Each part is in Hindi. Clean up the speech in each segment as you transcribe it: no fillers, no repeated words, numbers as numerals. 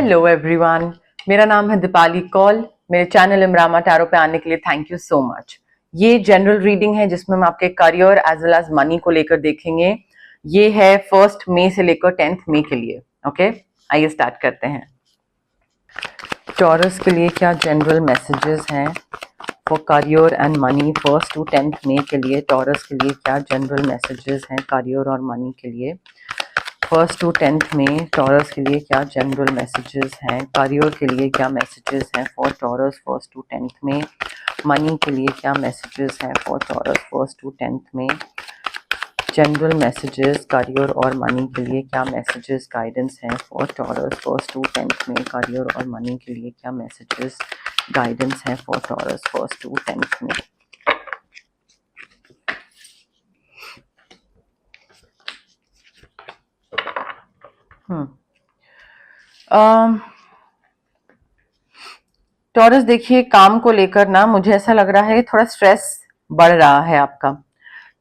हेलो एवरीवन, मेरा नाम है दीपाली कौल। मेरे चैनल इमरामा टैरो पे आने के लिए थैंक यू सो मच। ये जनरल रीडिंग है जिसमें हम आपके career as well as money को लेकर देखेंगे। ये है 1 मई से लेकर 10 मई के लिए। ओके, आइए स्टार्ट करते हैं। टॉरस के लिए क्या जनरल मैसेजेस हैं for career and money 1 to 10 मई के लिए? टॉरस के लिए क्या जनरल मैसेजेस हैं करियर और मनी के लिए 1 to 10 में? टॉरस के लिए क्या जनरल मैसेजेस हैं? करियर के लिए क्या मैसेजेस हैं फॉर टॉरस 1 to 10 में? मनी के लिए क्या मैसेजेस हैं फॉर टॉरस 1 to 10 में? जनरल मैसेजेस करियर और मनी के लिए क्या मैसेजेस गाइडेंस हैं फॉर टॉरस 1 to 10 में? करियर और मनी के लिए क्या मैसेजेस गाइडेंस हैं फॉर टॉरस 1 to 10 में? टॉरस देखिए, काम को लेकर ना मुझे ऐसा लग रहा है कि थोड़ा स्ट्रेस बढ़ रहा है आपका।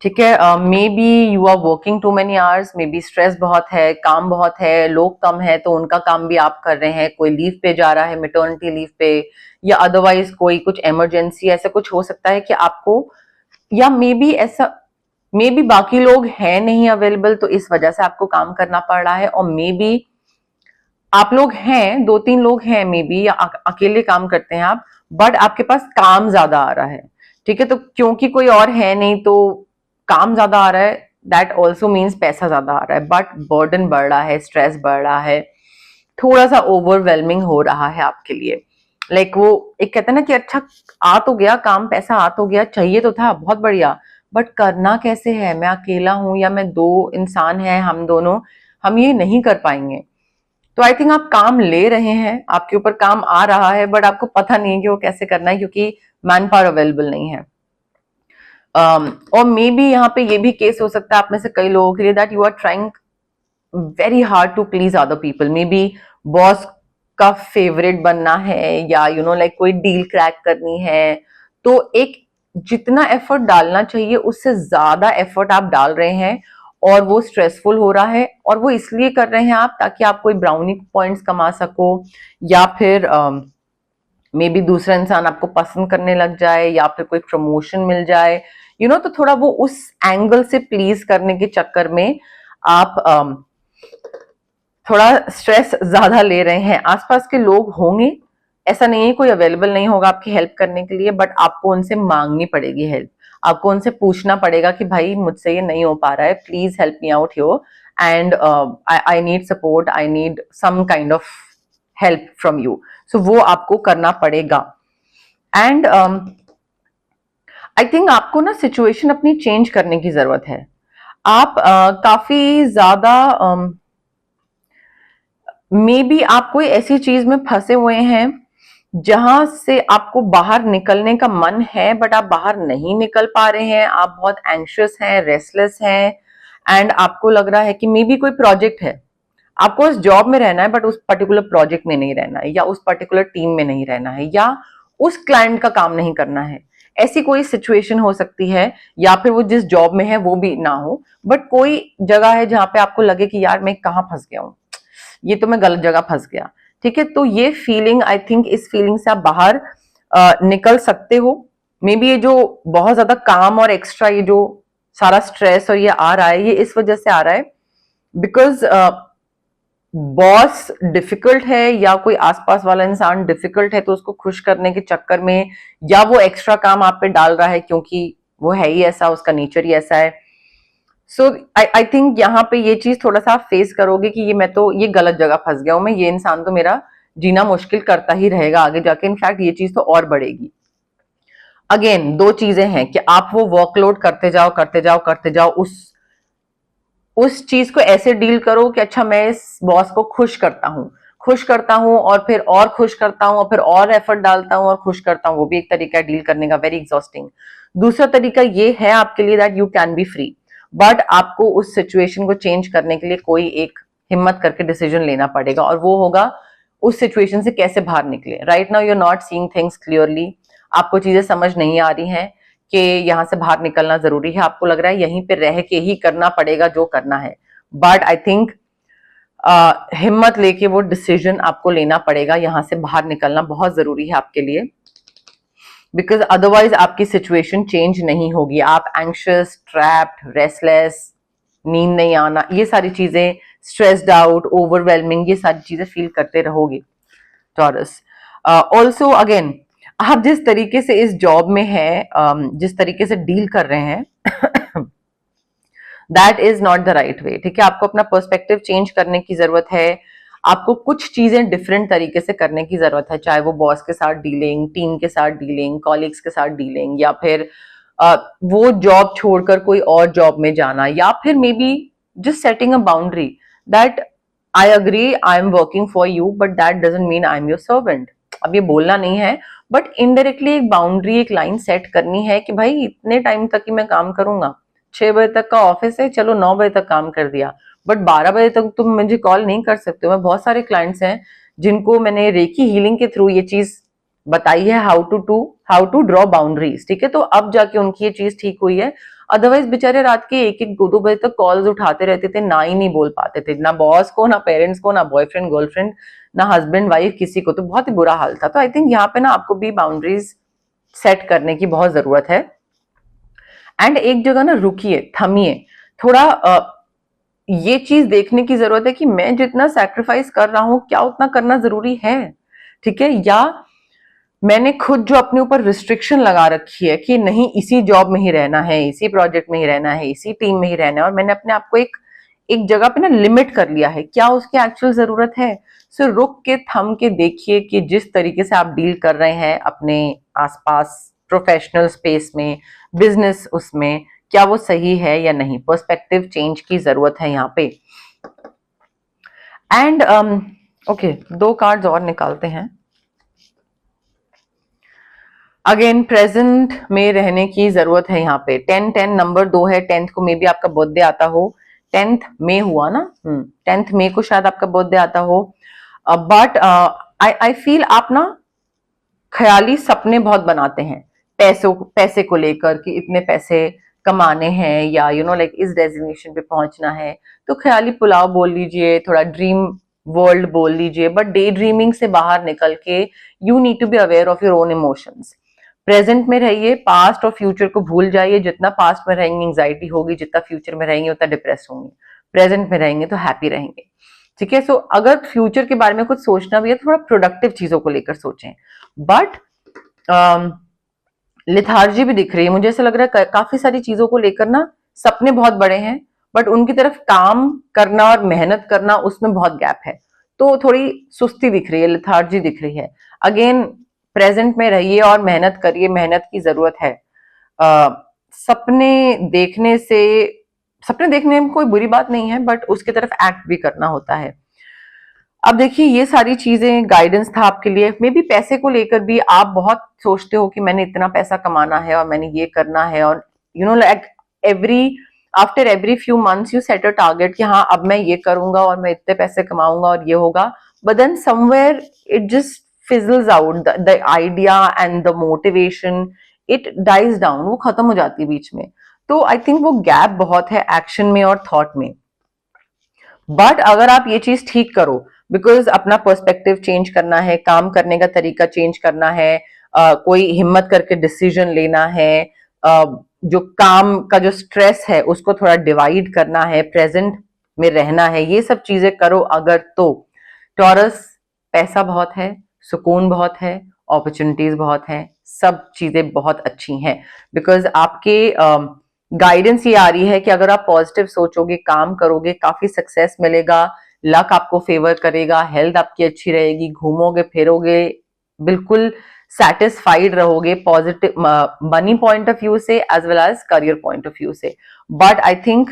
ठीक है, maybe you are working too many hours, maybe stress बहुत है, काम बहुत है, लोग कम है तो उनका काम भी आप कर रहे हैं। कोई लीव पे जा रहा है, मैटरनिटी लीव पे, या अदरवाइज कोई कुछ इमरजेंसी, ऐसा कुछ हो सकता है कि आपको, या मे बी ऐसा, मे बी बाकी लोग हैं नहीं अवेलेबल तो इस वजह से आपको काम करना पड़ रहा है। और मे बी आप लोग हैं, 2-3 लोग हैं मे बी, या अकेले काम करते हैं आप, बट आपके पास काम ज्यादा आ रहा है। ठीक है, तो क्योंकि कोई और है नहीं तो काम ज्यादा आ रहा है, दैट ऑल्सो मीन्स पैसा ज्यादा आ रहा है, बट बर्डन बढ़ रहा है, स्ट्रेस बढ़ रहा है, थोड़ा सा ओवरवेलमिंग हो रहा है आपके लिए। लाइक वो एक कहते हैं ना कि अच्छा आ तो गया काम, पैसा आ तो गया, चाहिए तो था, बहुत बढ़िया, बट करना कैसे है? मैं अकेला हूं या मैं 2 इंसान हैं, हम दोनों, हम ये नहीं कर पाएंगे। तो आई थिंक आप काम ले रहे हैं, आपके ऊपर काम आ रहा है, बट आपको पता नहीं है कि वो कैसे करना है क्योंकि मैन पावर अवेलेबल नहीं है। और मे बी यहाँ पे ये भी केस हो सकता है आप में से कई लोगों के लिए, that you are trying very hard to please other people. Maybe boss का फेवरेट बनना है, या यू नो लाइक कोई डील क्रैक करनी है, तो एक जितना एफर्ट डालना चाहिए उससे ज्यादा एफर्ट आप डाल रहे हैं, और वो स्ट्रेसफुल हो रहा है। और वो इसलिए कर रहे हैं आप ताकि आप कोई ब्राउनी पॉइंट्स कमा सको, या फिर मे बी दूसरा इंसान आपको पसंद करने लग जाए, या फिर कोई प्रमोशन मिल जाए, यू नो। तो थोड़ा वो उस एंगल से प्लीज करने के चक्कर में आप थोड़ा स्ट्रेस ज्यादा ले रहे हैं। आसपास के लोग होंगे, ऐसा नहीं है कोई अवेलेबल नहीं होगा आपकी हेल्प करने के लिए, बट आपको उनसे मांगनी पड़ेगी हेल्प। आपको उनसे पूछना पड़ेगा कि भाई मुझसे ये नहीं हो पा रहा है, please help me out here, and I need support, I need some kind of help from you. So वो आपको करना पड़ेगा। एंड आई थिंक आपको ना सिचुएशन अपनी चेंज करने की जरूरत है। आप काफी ज्यादा मे बी आप कोई ऐसी चीज में फंसे हुए हैं जहां से आपको बाहर निकलने का मन है, बट आप बाहर नहीं निकल पा रहे हैं। आप बहुत एंशियस हैं, रेस्टलेस हैं, एंड आपको लग रहा है कि मे बी कोई प्रोजेक्ट है, आपको उस जॉब में रहना है बट उस पर्टिकुलर प्रोजेक्ट में नहीं रहना है, या उस पर्टिकुलर टीम में नहीं रहना है, या उस क्लाइंट का काम नहीं करना है। ऐसी कोई सिचुएशन हो सकती है, या फिर वो जिस जॉब में है वो भी ना हो, बट कोई जगह है जहां पे आपको लगे कि यार मैं कहाँ फंस गया हूँ, ये तो मैं गलत जगह फंस गया। ठीक है, तो ये फीलिंग, आई थिंक इस फीलिंग से आप बाहर निकल सकते हो। मे बी ये जो बहुत ज्यादा काम और एक्स्ट्रा ये जो सारा स्ट्रेस और ये आ रहा है, ये इस वजह से आ रहा है बिकॉज बॉस डिफिकल्ट है, या कोई आसपास वाला इंसान डिफिकल्ट है, तो उसको खुश करने के चक्कर में, या वो एक्स्ट्रा काम आप पे डाल रहा है क्योंकि वो है ही ऐसा, उसका नेचर ही ऐसा है। सो आई थिंक यहाँ पे ये चीज थोड़ा सा आप फेस करोगे कि ये मैं तो ये गलत जगह फंस गया हूं, मैं ये इंसान तो मेरा जीना मुश्किल करता ही रहेगा आगे जाके। इनफैक्ट ये चीज तो और बढ़ेगी। अगेन 2 चीजें हैं कि आप वो वर्कलोड करते जाओ करते जाओ करते जाओ, उस चीज को ऐसे डील करो कि अच्छा मैं इस बॉस को खुश करता हूं, और फिर और खुश करता हूं, और फिर और एफर्ट डालता हूं और खुश करता हूं। वो भी एक तरीका है डील करने का, वेरी एग्जॉस्टिंग। दूसरा तरीका ये है आपके लिए that you can be free, but आपको उस सिचुएशन को चेंज करने के लिए कोई एक हिम्मत करके डिसीजन लेना पड़ेगा, और वो होगा उस सिचुएशन से कैसे बाहर निकले। Right now you are not seeing things clearly, आपको चीजें समझ नहीं आ रही हैं कि यहाँ से बाहर निकलना जरूरी है, आपको लग रहा है यहीं पे रह के ही करना पड़ेगा जो करना है। बट आई थिंक हिम्मत लेके वो डिसीजन आपको लेना पड़ेगा, यहां से बाहर निकलना बहुत जरूरी है आपके लिए, बिकॉज अदरवाइज आपकी सिचुएशन चेंज नहीं होगी। आप एंग्शियस, ट्रैप्ड, रेस्टलेस, नींद नहीं आना, ये सारी चीजें, स्ट्रेस्ड आउट, ओवरवेलमिंग, ये सारी चीजें फील करते रहोगे टॉरस। ऑल्सो अगेन, आप जिस तरीके से इस जॉब में है, जिस तरीके से डील कर रहे हैं, that is not the right way. ठीक है, आपको अपना पर्सपेक्टिव चेंज करने की जरूरत है, आपको कुछ चीजें डिफरेंट तरीके से करने की जरूरत है, चाहे वो बॉस के साथ डीलिंग, टीम के साथ डीलिंग, कॉलीग्स के साथ डीलिंग, या फिर वो जॉब छोड़कर कोई और जॉब में जाना, या फिर may be just setting a boundary that I agree I am working for you but that doesn't mean I am your servant. अब ये बोलना नहीं है, बट इनडायरेक्टली एक बाउंड्री, एक लाइन सेट करनी है कि भाई इतने टाइम तक ही मैं काम करूंगा, 6 बजे तक का ऑफिस है, चलो 9 बजे तक काम कर दिया, बट 12 बजे तक तुम मुझे कॉल नहीं कर सकते हो। मैं बहुत सारे क्लाइंट्स हैं जिनको मैंने रेकी हीलिंग के थ्रू ये चीज बताई है, हाउ टू ड्रॉ बाउंड्रीज। ठीक है, तो अब जाके उनकी ये चीज ठीक हुई है। अदरवाइज बेचारे रात के 1-1, 2-2 बजे तक कॉल्स उठाते रहते थे, ना ही नहीं बोल पाते थे, ना बॉस को, ना पेरेंट्स को, ना बॉयफ्रेंड गर्लफ्रेंड, ना हस्बैंड वाइफ, किसी को। तो बहुत ही बुरा हाल था। तो आई थिंक यहाँ पे ना आपको भी बाउंड्रीज सेट करने की बहुत जरूरत है। एंड एक जगह ना रुकिए, थमिए थोड़ा, ये चीज देखने की जरूरत है कि मैं जितना सैक्रिफाइस कर रहा हूं, क्या उतना करना जरूरी है। ठीक है, या मैंने खुद जो अपने ऊपर रिस्ट्रिक्शन लगा रखी है कि नहीं इसी जॉब में ही रहना है, इसी प्रोजेक्ट में ही रहना है, इसी टीम में ही रहना है, और मैंने अपने आप को एक जगह पे ना लिमिट कर लिया है, क्या उसकी एक्चुअल जरूरत है। सो रुक के, थम के देखिए कि जिस तरीके से आप डील कर रहे हैं अपने आसपास, प्रोफेशनल स्पेस में, बिजनेस उसमें, क्या वो सही है या नहीं। पर्सपेक्टिव चेंज की जरूरत है यहाँ पे। एंड ओके, 2 कार्ड्स और निकालते हैं। अगेन प्रेजेंट में रहने की जरूरत है यहाँ पे। 10-10 नंबर 2 है, 10th को मे बी आपका बर्थडे आता हो, 10th में हुआ ना, 10th में को शायद आपका बर्थडे आता हो। बट आई फील आप ना ख्याली सपने बहुत बनाते हैं, पैसे को लेकर कि इतने पैसे कमाने हैं, या लाइक इस डेजिग्नेशन पे पहुंचना है। तो ख्याली पुलाव बोल लीजिए, थोड़ा ड्रीम वर्ल्ड बोल लीजिए, बट डे ड्रीमिंग से बाहर निकल के you need to be aware of your own emotions. Present में रहिए, पास्ट और फ्यूचर को भूल जाइए। जितना पास्ट में रहेंगे एंग्जाइटी होगी, जितना फ्यूचर में रहेंगे उतना डिप्रेस होंगे। प्रेजेंट में रहेंगे तो हैप्पी रहेंगे। ठीक है, सो अगर फ्यूचर के बारे में कुछ सोचना भी है, थोड़ा प्रोडक्टिव चीजों को लेकर सोचें। बट लिथार्जी भी दिख रही है, मुझे ऐसा लग रहा है काफी सारी चीजों को लेकर ना सपने बहुत बड़े हैं, बट उनकी तरफ काम करना और मेहनत करना उसमें बहुत गैप है। तो थोड़ी सुस्ती दिख रही है, लिथार्जी दिख रही है। अगेन प्रेजेंट में रहिए और मेहनत करिए, मेहनत की जरूरत है। सपने देखने से, सपने देखने में कोई बुरी बात नहीं है, बट उसकी तरफ एक्ट भी करना होता है। अब देखिए, ये सारी चीजें गाइडेंस था आपके लिए। मे बी पैसे को लेकर भी आप बहुत सोचते हो कि मैंने इतना पैसा कमाना है और मैंने ये करना है, और like after every few months you set a target कि हाँ अब मैं ये करूंगा और मैं इतने पैसे कमाऊंगा और ये होगा, but then somewhere it just fizzles out, the idea and the motivation, it dies down, वो खत्म हो जाती है बीच में। तो आई थिंक वो गैप बहुत है एक्शन में और थॉट में। बट अगर आप ये चीज ठीक करो, बिकॉज अपना पर्सपेक्टिव चेंज करना है, काम करने का तरीका चेंज करना है, कोई हिम्मत करके डिसीजन लेना है, जो काम का जो स्ट्रेस है उसको थोड़ा डिवाइड करना है, प्रेजेंट में रहना है, ये सब चीजें करो अगर, तो टॉरस पैसा बहुत है, सुकून बहुत है, अपॉर्चुनिटीज बहुत है, सब चीजें बहुत अच्छी हैं। बिकॉज आपके गाइडेंस ये आ रही है कि अगर आप पॉजिटिव सोचोगे, काम करोगे, काफी सक्सेस मिलेगा, लक आपको फेवर करेगा, हेल्थ आपकी अच्छी रहेगी, घूमोगे फिरोगे, बिल्कुल सेटिस्फाइड रहोगे, positive money point of view से as well as career point of view से। बट आई थिंक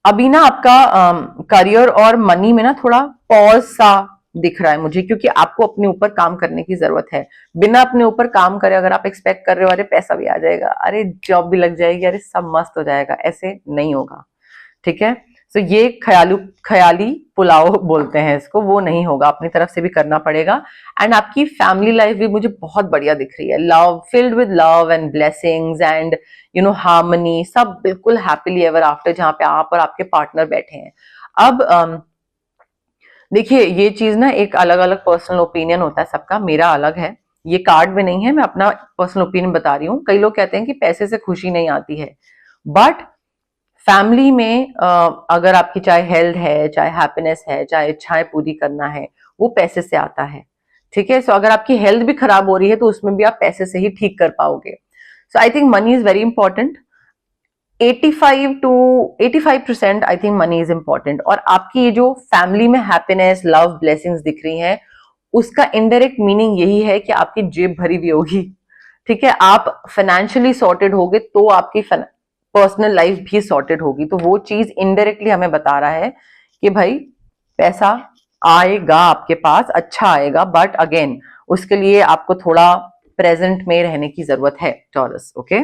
अभी ना आपका करियर और मनी में ना थोड़ा पॉज सा दिख रहा है मुझे, क्योंकि आपको अपने ऊपर काम करने की जरूरत है। बिना अपने ऊपर काम करे अगर आप एक्सपेक्ट कर रहे हो अरे पैसा भी आ जाएगा, अरे जॉब भी लग जाएगी, अरे सब मस्त हो जाएगा, ऐसे नहीं होगा। ठीक है, तो ये ख्याली पुलाव बोलते हैं इसको, वो नहीं होगा, अपनी तरफ से भी करना पड़ेगा। एंड आपकी फैमिली लाइफ भी मुझे बहुत बढ़िया दिख रही है, love filled with love and blessings and harmony, सब बिल्कुल हैप्पीली एवर आफ्टर, जहां पे आप और आपके पार्टनर बैठे हैं। अब देखिए ये चीज ना एक अलग अलग पर्सनल ओपिनियन होता है सबका, मेरा अलग है, ये कार्ड में नहीं है, मैं अपना पर्सनल ओपिनियन बता रही हूँ। कई लोग कहते हैं कि पैसे से खुशी नहीं आती है, बट फैमिली में अगर आपकी चाहे हेल्थ है, चाहे हैप्पीनेस है, चाहे इच्छाएं पूरी करना है, वो पैसे से आता है। ठीक है, सो अगर आपकी हेल्थ भी खराब हो रही है तो उसमें भी आप पैसे से ही ठीक कर पाओगे। So I think money is very important. 85% I think money is important. और आपकी ये जो फैमिली में हैप्पीनेस, लव, ब्लेसिंग्स दिख रही हैं, उसका इनडायरेक्ट मीनिंग यही है कि आपकी जेब भरी हुई होगी। ठीक है, आप फाइनेंशियली सॉर्टेड होगे तो आपकी पर्सनल लाइफ भी सॉर्टेड होगी। तो वो चीज इनडायरेक्टली हमें बता रहा है कि भाई पैसा आएगा आपके पास, अच्छा आएगा, बट अगेन उसके लिए आपको थोड़ा प्रेजेंट में रहने की जरूरत है टॉरस। ओके,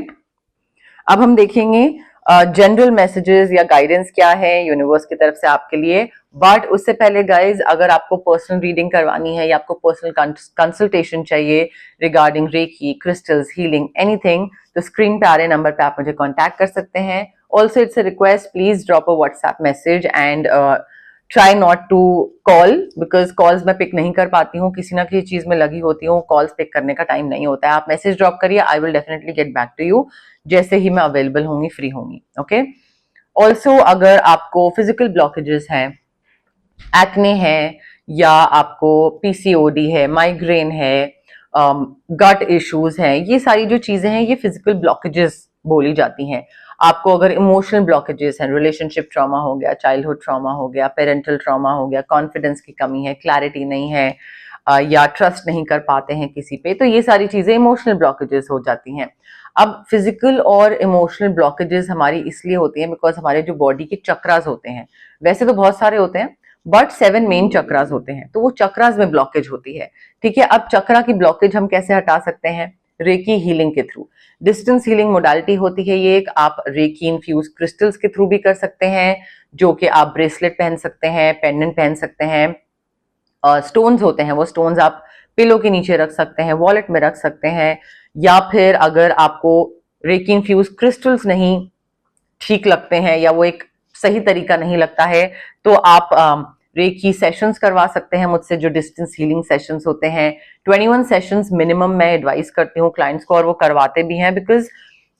अब हम देखेंगे जनरल मैसेजेस या गाइडेंस क्या है यूनिवर्स की तरफ से आपके लिए। बट उससे पहले गाइज, अगर आपको पर्सनल रीडिंग करवानी है या आपको पर्सनल कंसल्टेशन चाहिए regarding reiki, crystals, healing, anything, तो स्क्रीन पे आ रहे नंबर पे आप मुझे कांटेक्ट कर सकते हैं। Also it's a request, please drop a WhatsApp message and try not to call, because calls मैं पिक नहीं कर पाती हूँ, किसी ना किसी चीज में लगी होती हूँ, कॉल्स पिक करने का टाइम नहीं होता है। आप मैसेज ड्रॉप करिए, I will definitely get back to you जैसे ही मैं अवेलेबल होंगी, फ्री होंगी। ओके, ऑल्सो अगर आपको फिजिकल ब्लॉकेजेस हैं, एक्ने है, या आपको पीसीओडी है, माइग्रेन है, गट इश्यूज हैं, ये सारी जो चीजें हैं ये फिजिकल ब्लॉकेजेस बोली जाती हैं। आपको अगर इमोशनल ब्लॉकेजेस हैं, रिलेशनशिप ट्रॉमा हो गया, चाइल्डहुड ट्रॉमा हो गया, पेरेंटल ट्रॉमा हो गया, कॉन्फिडेंस की कमी है, क्लैरिटी नहीं है, या ट्रस्ट नहीं कर पाते हैं किसी पे, तो ये सारी चीजें इमोशनल ब्लॉकेजेस हो जाती हैं। अब फिजिकल और इमोशनल ब्लॉकेजेस हमारी इसलिए होती हैं बिकॉज हमारे जो बॉडी के चक्रास होते हैं, वैसे तो बहुत सारे होते हैं बट 7 मेन चक्रास होते हैं, तो वो चक्रास में ब्लॉकेज होती है। ठीक है, अब चक्रा की ब्लॉकेज हम कैसे हटा सकते हैं? रेकी हीलिंग के थ्रू। डिस्टेंस हीलिंग मोडालिटी होती है ये एक, आप रेकी इन्फ्यूज क्रिस्टल्स के थ्रू भी कर सकते हैं, जो कि आप ब्रेसलेट पहन सकते हैं, पेंडेंट पहन सकते हैं, स्टोन्स होते हैं वो स्टोन्स आप पिलो के नीचे रख सकते हैं, वॉलेट में रख सकते हैं, या फिर अगर आपको रेकी इन्फ्यूज क्रिस्टल्स नहीं ठीक लगते हैं या वो एक सही तरीका नहीं लगता है, तो आप रेकी सेशंस करवा सकते हैं मुझसे, जो डिस्टेंस हीलिंग सेशंस होते हैं। 21 सेशंस मिनिमम मैं एडवाइस करती हूँ क्लाइंट्स को, और वो करवाते भी हैं बिकॉज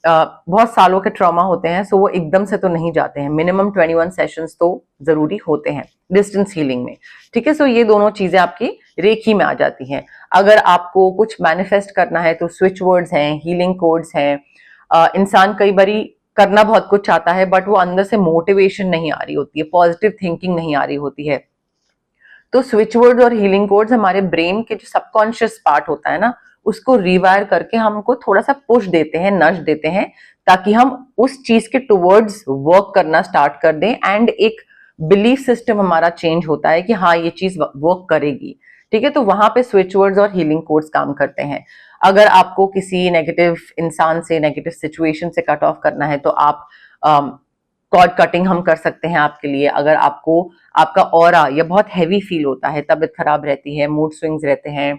बहुत सालों के ट्रॉमा होते हैं, सो वो एकदम से तो नहीं जाते हैं। मिनिमम 21 सेशंस तो जरूरी होते हैं डिस्टेंस हीलिंग में। ठीक है, सो ये दोनों चीजें आपकी रेकी में आ जाती हैं। अगर आपको कुछ मैनिफेस्ट करना है तो स्विच वर्ड्स हैं, हीलिंग कोड्स हैं। इंसान कई बारी करना बहुत कुछ चाहता है बट वो अंदर से मोटिवेशन नहीं आ रही होती है, पॉजिटिव थिंकिंग नहीं आ रही होती है, तो स्विच वर्ड्स और हीलिंग कोड्स हमारे ब्रेन के जो सबकॉन्शियस पार्ट होता है ना, उसको रिवायर करके हमको थोड़ा सा पुश देते हैं, नश देते हैं, ताकि हम उस चीज के टुवर्ड्स वर्क करना स्टार्ट कर दें, एंड एक बिलीफ सिस्टम हमारा चेंज होता है कि हाँ ये चीज वर्क करेगी। ठीक है, तो वहां पे स्विच वर्ड्स और हीलिंग कोड्स काम करते हैं। अगर आपको किसी नेगेटिव इंसान से, नेगेटिव सिचुएशन से कट ऑफ करना है तो आप कॉर्ड कटिंग हम कर सकते हैं आपके लिए। अगर आपको आपका ऑरा या बहुत हैवी फील होता है, तबीयत खराब रहती है, मूड स्विंग्स रहते हैं,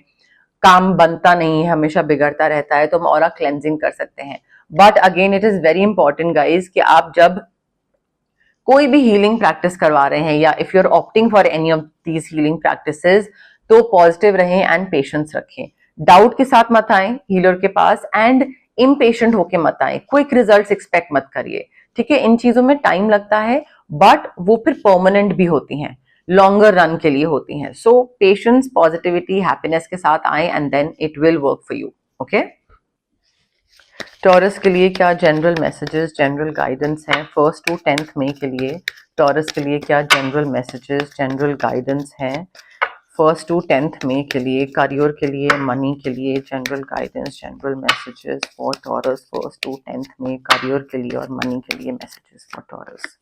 काम बनता नहीं है, हमेशा बिगड़ता रहता है, तो हम ऑरा क्लेंजिंग कर सकते हैं। But again it is very important guys कि आप जब कोई भी हीलिंग प्रैक्टिस करवा रहे हैं या if you are opting for any of these healing practices, तो पॉजिटिव रहें एंड पेशेंस रखें। डाउट के साथ मत आए हीलर के पास, एंड इम्पेशेंट होके मत आए, क्विक रिजल्ट्स एक्सपेक्ट मत करिए। ठीक है, इन चीजों में टाइम लगता है बट वो फिर परमानेंट भी होती हैं, लॉन्गर रन के लिए होती हैं। सो पेशेंस, पॉजिटिविटी, हैप्पीनेस के साथ आए and then it will work for you. Okay, Taurus के लिए क्या जनरल मैसेजेस, जनरल गाइडेंस हैं 1st to 10th मई के लिए? टॉरस के लिए क्या जनरल मैसेजेस, जनरल गाइडेंस हैं 1st to 10th मई के लिए? करियर के लिए, मनी के लिए, general guidance, general messages for Taurus 1st to 10th May, career के लिए और मनी के लिए messages for Taurus.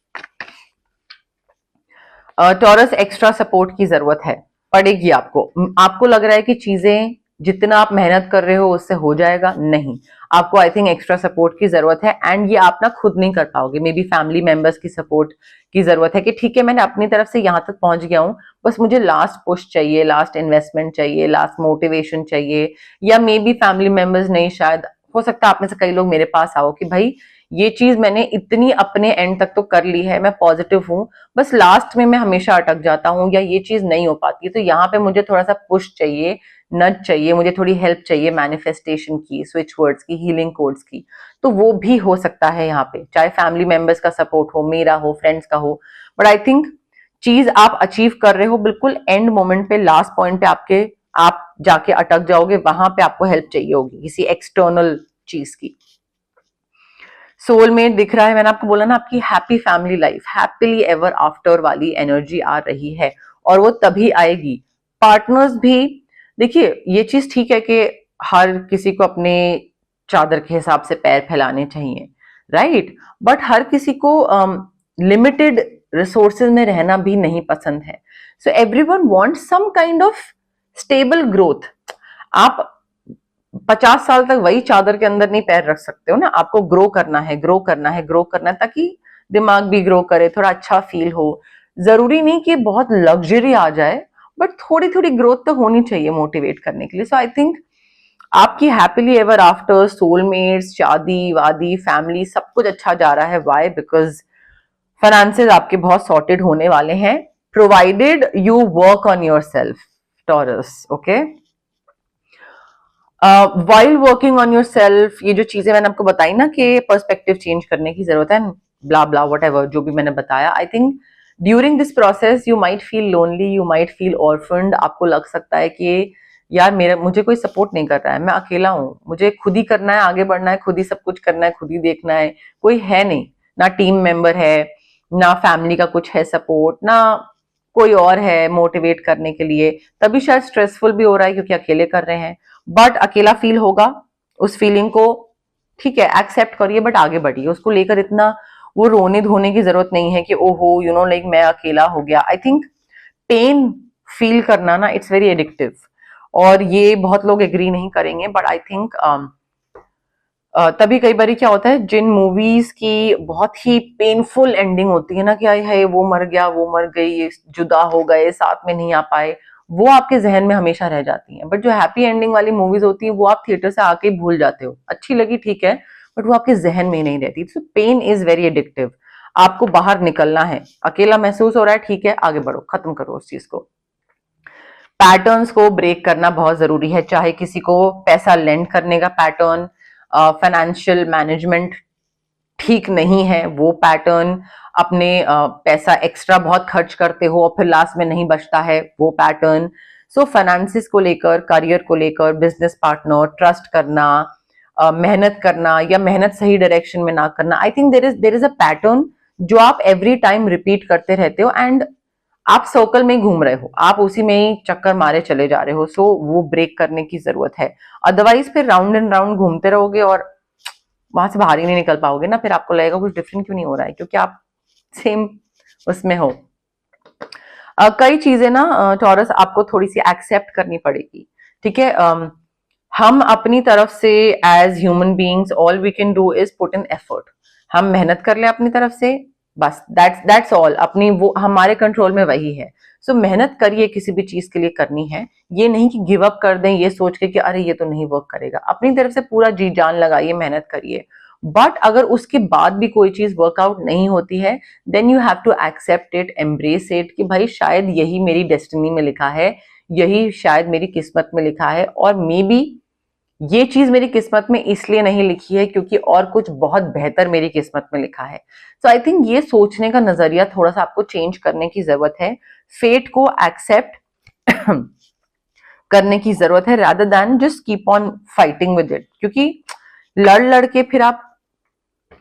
Taurus, extra support की जरूरत है, पड़ेगी आपको। आपको लग रहा है कि चीजें जितना आप मेहनत कर रहे हो उससे हो जाएगा, नहीं, आपको आई थिंक एक्स्ट्रा सपोर्ट की जरूरत है, एंड ये आप ना खुद नहीं कर पाओगे। मे बी फैमिली मेंबर्स की सपोर्ट की जरूरत है कि ठीक है मैंने अपनी तरफ से यहाँ तक पहुंच गया हूँ, बस मुझे लास्ट पुश चाहिए, लास्ट इन्वेस्टमेंट चाहिए, लास्ट मोटिवेशन चाहिए। या मे बी फैमिली मेंबर्स नहीं, शायद हो सकता है आप में से कई लोग मेरे पास आओ कि भाई ये चीज मैंने इतनी अपने एंड तक तो कर ली है, मैं पॉजिटिव हूँ, बस लास्ट में मैं हमेशा अटक जाता हूँ या ये चीज नहीं हो पाती, तो यहाँ पे मुझे थोड़ा सा पुश चाहिए, नज चाहिए, मुझे थोड़ी हेल्प चाहिए मैनिफेस्टेशन की, स्विच वर्ड्स की, हीलिंग कोड्स की। तो वो भी हो सकता है यहाँ पे, चाहे फैमिली मेंबर्स का सपोर्ट हो, मेरा हो, फ्रेंड्स का हो, बट आई थिंक चीज आप अचीव कर रहे हो, बिल्कुल एंड मोमेंट पे, लास्ट पॉइंट पे आपके आप जाके अटक जाओगे, वहां पे आपको हेल्प चाहिए होगी किसी एक्सटर्नल चीज की। सोलमेट दिख रहा है, मैंने आपको बोला ना, आपकी happy family life, happily ever after वाली एनर्जी आ रही है, और वो तभी आएगी। पार्टनर्स भी, देखिए ये चीज ठीक है कि हर किसी को अपने चादर के हिसाब से पैर फैलाने चाहिए, राइट, बट हर किसी को लिमिटेड रिसोर्सेज में रहना भी नहीं पसंद है। So everyone wants some kind of stable growth. आप 50 साल तक वही चादर के अंदर नहीं पैर रख सकते हो ना, आपको ग्रो करना है, ग्रो करना है, ग्रो करना है, ताकि दिमाग भी ग्रो करे, थोड़ा अच्छा फील हो। जरूरी नहीं कि बहुत लग्जरी आ जाए, बट थोड़ी थोड़ी ग्रोथ तो होनी चाहिए मोटिवेट करने के लिए। सो आई थिंक आपकी हैप्पीली एवर आफ्टर, सोलमेट्स, शादी वादी, फैमिली, सब कुछ अच्छा जा रहा है। वाई? बिकॉज फाइनेंसेस आपके बहुत सॉर्टेड होने वाले हैं, provided you work on your self, taurus. Okay, while working on your self, ये जो चीजें मैंने आपको बताई ना कि पर्सपेक्टिव चेंज करने की जरूरत है, ब्ला ब्ला वट एवर जो भी मैंने बताया, I think during this process you might feel lonely, you might feel orphaned. आपको लग सकता है कि यार मुझे कोई सपोर्ट नहीं कर रहा है, मैं अकेला हूँ, मुझे खुद ही करना है, आगे बढ़ना है, खुद ही सब कुछ करना है, खुद ही देखना है, कोई है नहीं, ना टीम मेंबर है, ना फैमिली का कुछ है सपोर्ट, ना कोई और है मोटिवेट करने के लिए। तभी शायद स्ट्रेसफुल भी हो रहा है क्योंकि अकेले कर रहे हैं, बट अकेला फील होगा, उस फीलिंग को ठीक है एक्सेप्ट करिए, बट आगे बढ़िए, उसको लेकर इतना वो रोने धोने की जरूरत नहीं है कि ओहो यू नो लाइक मैं अकेला हो गया। आई थिंक पेन फील करना ना, इट्स वेरी एडिक्टिव, और ये बहुत लोग एग्री नहीं करेंगे, बट आई थिंक तभी कई बार क्या होता है, जिन मूवीज की बहुत ही पेनफुल एंडिंग होती है ना, कि आए हाय वो मर गया, वो मर गई, जुदा हो गए, साथ में नहीं आ पाए, वो आपके जहन में हमेशा रह जाती हैं। बट जो हैप्पी एंडिंग वाली मूवीज होती है वो आप थिएटर से आके ही भूल जाते हो, अच्छी लगी ठीक है, बट वो आपके जहन में नहीं रहती। सो पेन इज वेरी एडिक्टिव, आपको बाहर निकलना है, अकेला महसूस हो रहा है ठीक है, आगे बढ़ो, खत्म करो उस चीज को। पैटर्न्स को ब्रेक करना बहुत जरूरी है, चाहे किसी को पैसा लेंड करने का पैटर्न, फाइनेंशियल मैनेजमेंट ठीक नहीं है वो पैटर्न, अपने पैसा एक्स्ट्रा बहुत खर्च करते हो और फिर लास्ट में नहीं बचता है वो पैटर्न। सो फाइनेंसिस को लेकर, करियर को लेकर, बिजनेस पार्टनर, ट्रस्ट करना, मेहनत करना या मेहनत सही डायरेक्शन में ना करना, I think there is a pattern जो आप एवरी टाइम रिपीट करते रहते हो, एंड आप सर्कल में ही घूम रहे हो, आप उसी में ही चक्कर मारे चले जा रहे हो। सो वो ब्रेक करने की जरूरत है, अदरवाइज फिर राउंड एंड राउंड घूमते रहोगे और वहां से बाहर ही नहीं निकल पाओगे ना, फिर आपको लगेगा कुछ डिफरेंट क्यों नहीं हो रहा है, क्योंकि आप सेम उसमें हो। कई चीजें ना टॉरस आपको थोड़ी सी एक्सेप्ट करनी पड़ेगी, ठीक है। हम अपनी तरफ से as human beings all we can do is put in effort, हम मेहनत कर ले अपनी तरफ से, बस दैट्स ऑल, अपनी वो हमारे कंट्रोल में वही है। सो मेहनत करिए, किसी भी चीज के लिए करनी है, ये नहीं कि गिव अप कर दें ये सोच के कि अरे ये तो नहीं वर्क करेगा, अपनी तरफ से पूरा जी जान लगाइए, मेहनत करिए, बट अगर उसके बाद भी कोई चीज वर्कआउट नहीं होती है, then you have to accept it, embrace it, कि भाई शायद यही मेरी डेस्टिनी में लिखा है, यही शायद मेरी किस्मत में लिखा है, और मे बी ये चीज मेरी किस्मत में इसलिए नहीं लिखी है क्योंकि और कुछ बहुत बेहतर मेरी किस्मत में लिखा है। सो आई थिंक ये सोचने का नजरिया थोड़ा सा आपको चेंज करने की जरूरत है, फेट को एक्सेप्ट करने की जरूरत है, rather than just keep on fighting with it, क्योंकि लड़ लड़ के फिर आप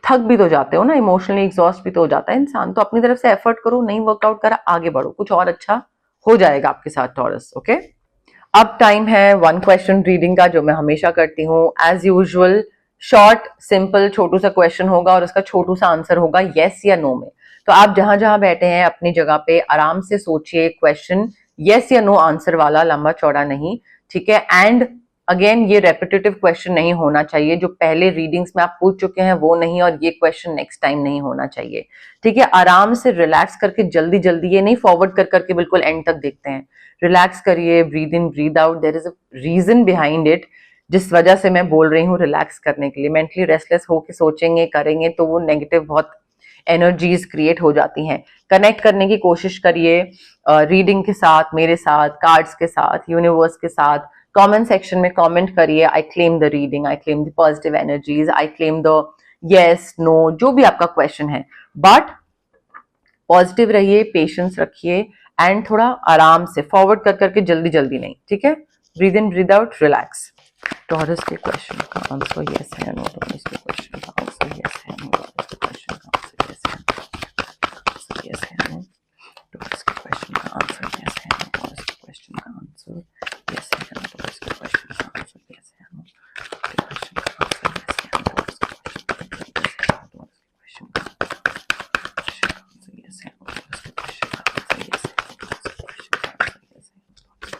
थक भी तो जाते हो ना, इमोशनली एग्जॉस्ट भी तो हो जाता है इंसान। तो अपनी तरफ से एफर्ट करो, नहीं वर्कआउट करा आगे बढ़ो, कुछ और अच्छा हो जाएगा आपके साथ टॉरस। ओके, अब टाइम है वन क्वेश्चन रीडिंग का, जो मैं हमेशा करती हूँ एज यूजुअल। शॉर्ट सिंपल छोटू सा क्वेश्चन होगा और उसका छोटू सा आंसर होगा यस या नो में। तो आप जहां जहां बैठे हैं अपनी जगह पे आराम से सोचिए, क्वेश्चन यस या नो आंसर वाला, लंबा चौड़ा नहीं, ठीक है। एंड अगेन ये रेपिटेटिव क्वेश्चन नहीं होना चाहिए, जो पहले रीडिंग्स में आप पूछ चुके हैं वो नहीं, और ये क्वेश्चन नेक्स्ट टाइम नहीं होना चाहिए, ठीक है। आराम से रिलैक्स करके, जल्दी जल्दी ये नहीं फॉरवर्ड कर करके बिल्कुल एंड तक देखते हैं, रिलैक्स करिए, breathe in breathe out, there is a reason behind it, जिस वजह से मैं बोल रही हूँ रिलैक्स करने के लिए। मेंटली रेस्टलेस होके सोचेंगे करेंगे तो वो नेगेटिव बहुत एनर्जीज क्रिएट हो जाती हैं। कनेक्ट करने की कोशिश करिए रीडिंग के साथ, मेरे साथ, कार्ड्स के साथ, यूनिवर्स के साथ। कमेंट सेक्शन में कमेंट करिए, I claim the reading, I claim the positive energies, I claim the yes no, जो भी आपका क्वेश्चन है। बट पॉजिटिव रहिए, पेशेंस रखिए एंड थोड़ा आराम से फॉरवर्ड कर करके जल्दी जल्दी नहीं, ठीक है। Breathe in breathe out, relax. Taurus के क्वेश्चन का आंसर यस है नो, टॉरस के क्वेश्चन का आंसर यस है नो, टॉरस के क्वेश्चन का आंसर यस है नो, यस है नो, टॉरस के क्वेश्चन का आंसर यस है नो, टॉरस के क्वेश्चन का आंसर यस है नो, टॉरस के क्वेश्चन का आंसर यस है नो, क्वेश्चन का आंसर यस है नो, टॉरस के क्वेश्चन का आंसर यस है नो, टॉरस के क्वेश्चन का आंसर यस है नो, टॉरस के क्वेश्चन का आंसर यस है no.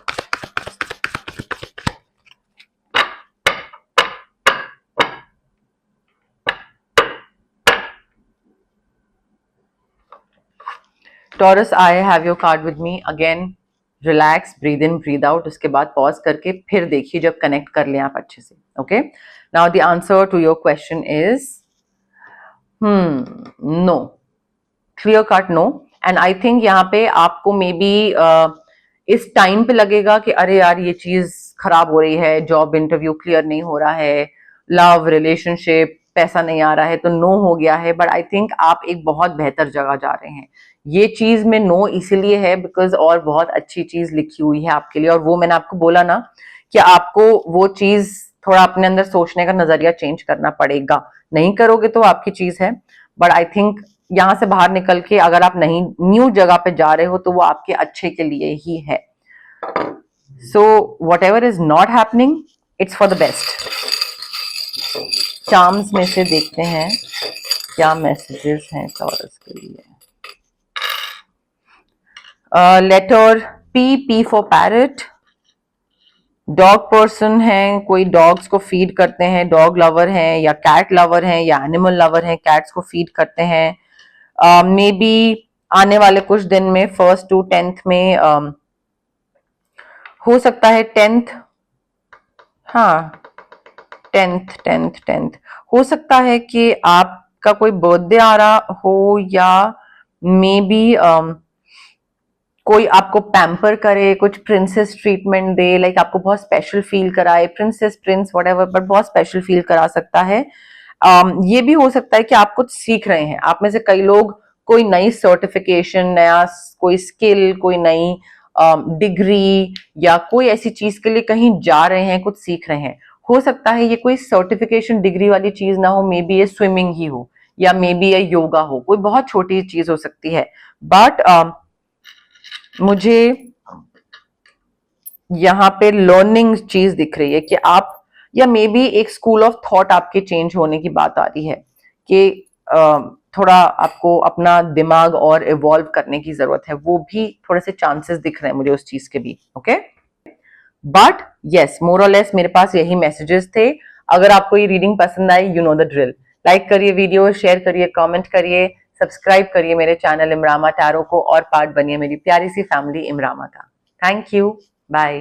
Taurus, I have your card with me. Again, relax, breathe in, breathe out. उसके बाद pause करके फिर देखिए जब connect कर लें आप अच्छे से. Okay. Now the answer to your question is no. Clear cut no. And I think यहाँ पे आपको maybe इस टाइम पे लगेगा कि अरे यार ये चीज खराब हो रही है, जॉब इंटरव्यू क्लियर नहीं हो रहा है, लव रिलेशनशिप पैसा नहीं आ रहा है तो नो हो गया है। बट आई थिंक आप एक बहुत बेहतर जगह जा रहे हैं। ये चीज में नो इसीलिए है बिकॉज और बहुत अच्छी चीज लिखी हुई है आपके लिए, और वो मैंने आपको बोला ना कि आपको वो चीज थोड़ा अपने अंदर सोचने का नजरिया चेंज करना पड़ेगा। नहीं करोगे तो आपकी चीज है, बट आई थिंक यहां से बाहर निकल के अगर आप नहीं न्यू जगह पे जा रहे हो तो वो आपके अच्छे के लिए ही है। So what ever is not happening it's for the best. Charms में से देखते हैं क्या मैसेजेस हैं टॉरस के लिए। Letter P for parrot. Dog person है, कोई डॉग्स को फीड करते हैं, डॉग लवर हैं या कैट लवर हैं या एनिमल लवर हैं, कैट्स को फीड करते हैं। मे बी आने वाले कुछ दिन में 1st to 10th में हो सकता है 10th, हाँ 10th हो सकता है कि आपका कोई बर्थडे आ रहा हो, या मे बी कोई आपको पैम्पर करे, कुछ प्रिंसेस ट्रीटमेंट दे, लाइक आपको बहुत स्पेशल फील कराए, प्रिंसेस प्रिंस व्हाटएवर, बट बहुत स्पेशल फील करा सकता है। ये भी हो सकता है कि आप कुछ सीख रहे हैं। आप में से कई लोग कोई नई सर्टिफिकेशन, नया कोई स्किल, कोई नई डिग्री या कोई ऐसी चीज के लिए कहीं जा रहे हैं, कुछ सीख रहे हैं। हो सकता है ये कोई सर्टिफिकेशन डिग्री वाली चीज ना हो, मे बी ये स्विमिंग ही हो या मे बी ये योगा हो, कोई बहुत छोटी चीज हो सकती है। बट मुझे यहाँ पे लर्निंग चीज दिख रही है कि आप, या मे बी एक स्कूल ऑफ थॉट आपके चेंज होने की बात आ रही है कि थोड़ा आपको अपना दिमाग और इवॉल्व करने की जरूरत है। वो भी थोड़े से चांसेस दिख रहे हैं मुझे उस चीज के भी। ओके, बट यस, मोर और लेस मेरे पास यही मैसेजेस थे। अगर आपको ये रीडिंग पसंद आई, you know the drill. Like करिए वीडियो, शेयर करिए, कमेंट करिए, सब्सक्राइब करिए मेरे चैनल इमरामा टैरो को और पार्ट बनिए मेरी प्यारी सी फैमिली इमरामा का। Thank you, bye.